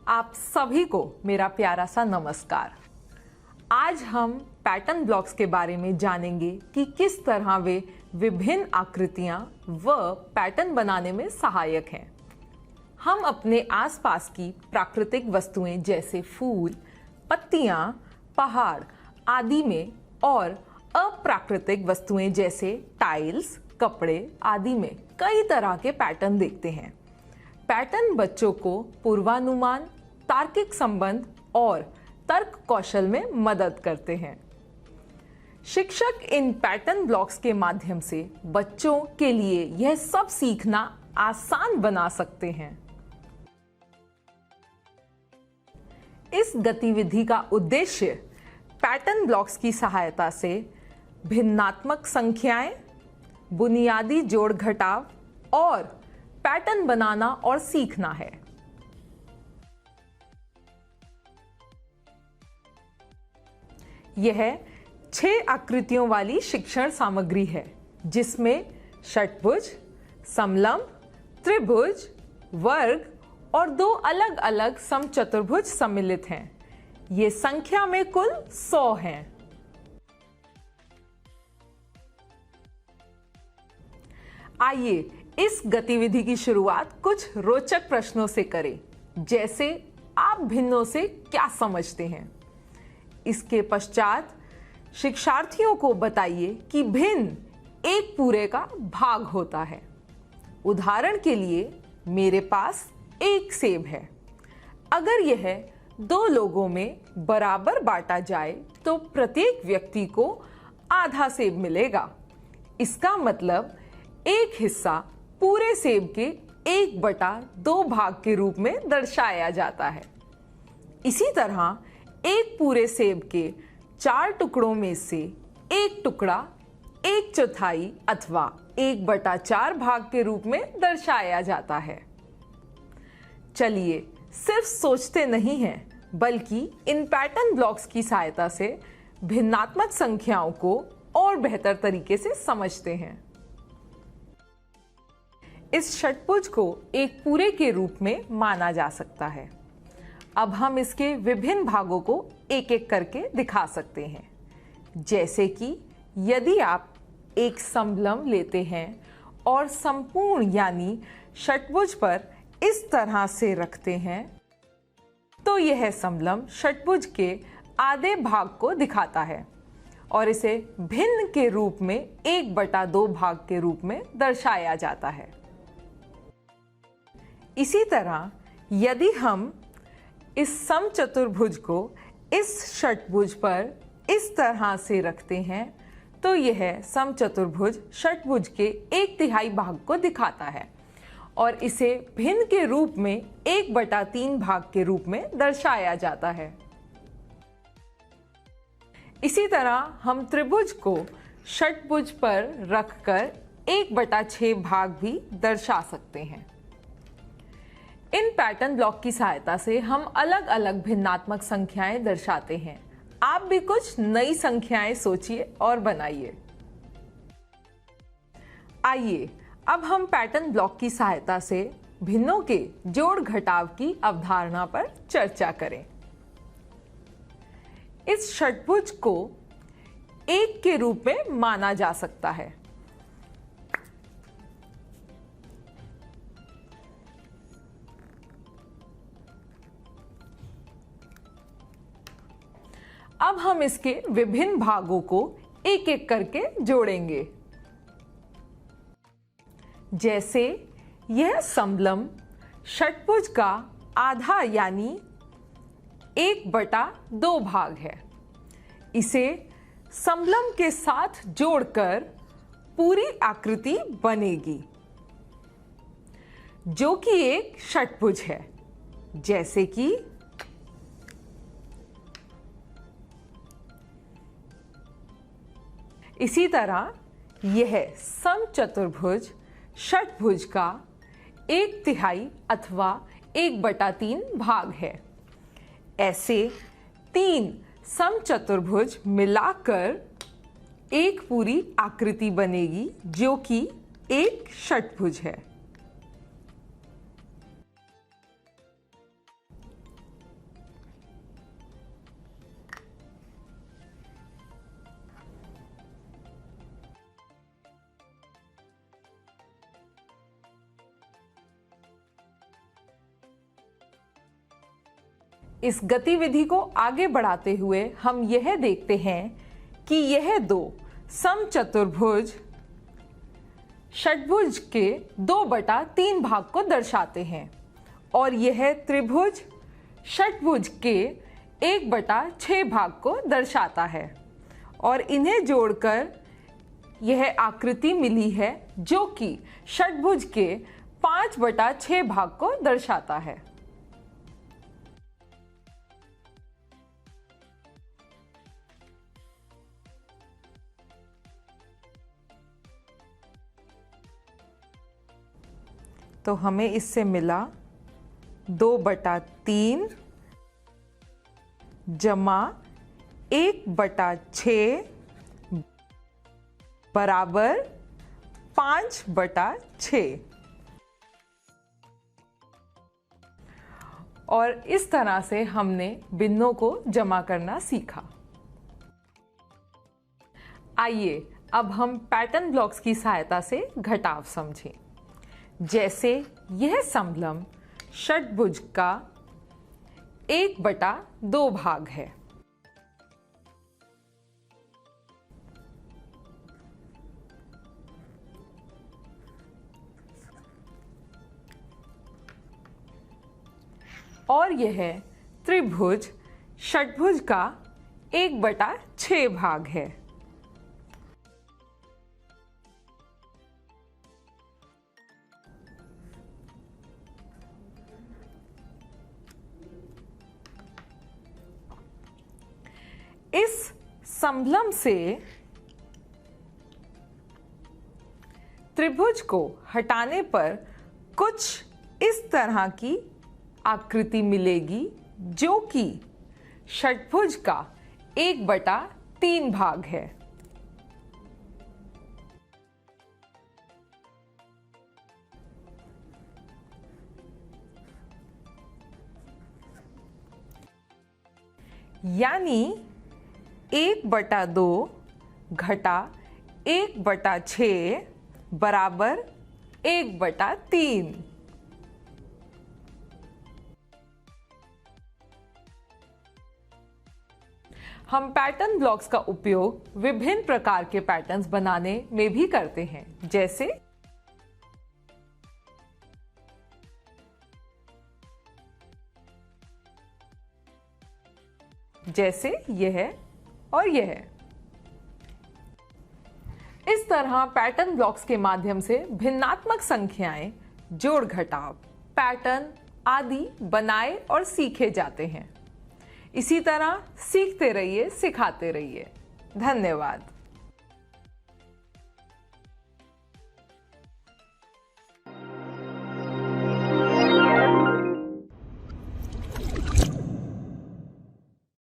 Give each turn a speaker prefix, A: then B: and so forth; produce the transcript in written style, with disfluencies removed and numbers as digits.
A: आप सभी को मेरा प्यारा सा नमस्कार। आज हम पैटर्न ब्लॉक्स के बारे में जानेंगे कि किस तरह वे विभिन्न आकृतियां व पैटर्न बनाने में सहायक हैं। हम अपने आसपास की प्राकृतिक वस्तुएं जैसे फूल, पत्तियां, पहाड़ आदि में और अप्राकृतिक वस्तुएं जैसे टाइल्स, कपड़े आदि में कई तरह के पैटर्न देखते हैं। पैटर्न बच्चों को पूर्वानुमान, तार्किक संबंध और तर्क कौशल में मदद करते हैं। शिक्षक इन पैटर्न ब्लॉक्स के माध्यम से बच्चों के लिए यह सब सीखना आसान बना सकते हैं। इस गतिविधि का उद्देश्य पैटर्न ब्लॉक्स की सहायता से भिन्नात्मक संख्याएं, बुनियादी जोड़ घटाव और पैटर्न बनाना और सीखना है। यह 6 आकृतियों वाली शिक्षण सामग्री है, जिसमें षटभुज, समलंब, त्रिभुज, वर्ग और 2 अलग अलग समचतुर्भुज सम्मिलित हैं। ये संख्या में कुल 100 हैं। आइए इस गतिविधि की शुरुआत कुछ रोचक प्रश्नों से करें, जैसे आप भिन्नों से क्या समझते हैं। इसके पश्चात शिक्षार्थियों को बताइए कि भिन्न एक पूरे का भाग होता है। उदाहरण के लिए मेरे पास एक सेब है। अगर यह 2 लोगों में बराबर बांटा जाए तो प्रत्येक व्यक्ति को आधा सेब मिलेगा। इसका मतलब एक हिस्सा पूरे सेब के 1/2 भाग के रूप में दर्शाया जाता है। इसी तरह एक पूरे सेब के 4 टुकड़ों में से एक टुकड़ा 1/4 अथवा 1/4 भाग के रूप में दर्शाया जाता है। चलिए सिर्फ सोचते नहीं हैं, बल्कि इन पैटर्न ब्लॉक्स की सहायता से भिन्नात्मक संख्याओं को और बेहतर तरीके से समझते हैं। इस षटभुज को एक पूरे के रूप में माना जा सकता है। अब हम इसके विभिन्न भागों को एक एक करके दिखा सकते हैं। जैसे कि यदि आप एक समलंब लेते हैं और संपूर्ण यानी षटभुज पर इस तरह से रखते हैं, तो यह समलंब षटभुज के आधे भाग को दिखाता है और इसे भिन्न के रूप में 1/2 भाग के रूप में दर्शाया जाता है। इसी तरह यदि हम इस समचतुर्भुज को इस षटभुज पर इस तरह से रखते हैं, तो यह समचतुर्भुज षटभुज के 1/3 भाग को दिखाता है और इसे भिन्न के रूप में 1/3 भाग के रूप में दर्शाया जाता है। इसी तरह हम त्रिभुज को षटभुज पर रखकर 1/6 भाग भी दर्शा सकते हैं। इन पैटर्न ब्लॉक की सहायता से हम अलग अलग भिन्नात्मक संख्याएं दर्शाते हैं। आप भी कुछ नई संख्याएं सोचिए और बनाइए। आइए अब हम पैटर्न ब्लॉक की सहायता से भिन्नों के जोड़ घटाव की अवधारणा पर चर्चा करें। इस षटभुज को 1 के रूप में माना जा सकता है। अब हम इसके विभिन्न भागों को एक एक करके जोड़ेंगे। जैसे यह समलंब षटभुज का आधा यानी 1/2 भाग है। इसे समलंब के साथ जोड़कर पूरी आकृति बनेगी, जो कि एक षटभुज है। जैसे कि इसी तरह यह समचतुर्भुज षटभुज का 1/3 अथवा 1/3 भाग है। ऐसे 3 समचतुर्भुज मिलाकर एक पूरी आकृति बनेगी, जो कि एक षटभुज है। इस गतिविधि को आगे बढ़ाते हुए हम यह देखते हैं कि यह दो समचतुर्भुज षटभुज के 2/3 भाग को दर्शाते हैं और यह त्रिभुज षटभुज के 1/6 भाग को दर्शाता है और इन्हें जोड़कर यह आकृति मिली है जो कि षटभुज के 5/6 भाग को दर्शाता है। तो हमें इससे मिला 2/3 जमा 1/6 बराबर 5/6। और इस तरह से हमने भिन्नों को जमा करना सीखा। आइए अब हम पैटर्न ब्लॉक्स की सहायता से घटाव समझें। जैसे यह समलंब षटभुज का 1/2 भाग है। और यह त्रिभुज षटभुज का 1/6 भाग है। इस समलंब से त्रिभुज को हटाने पर कुछ इस तरह की आकृति मिलेगी जो कि षटभुज का 1/3 भाग है। यानी 1/2 घटा 1/6 बराबर 1/3। हम पैटर्न ब्लॉक्स का उपयोग विभिन्न प्रकार के पैटर्न्स बनाने में भी करते हैं, जैसे यह और यह। इस तरह पैटर्न ब्लॉक्स के माध्यम से भिन्नात्मक संख्याएं, जोड़ घटाव, पैटर्न आदि बनाए और सीखे जाते हैं। इसी तरह सीखते रहिए, सिखाते रहिए। धन्यवाद।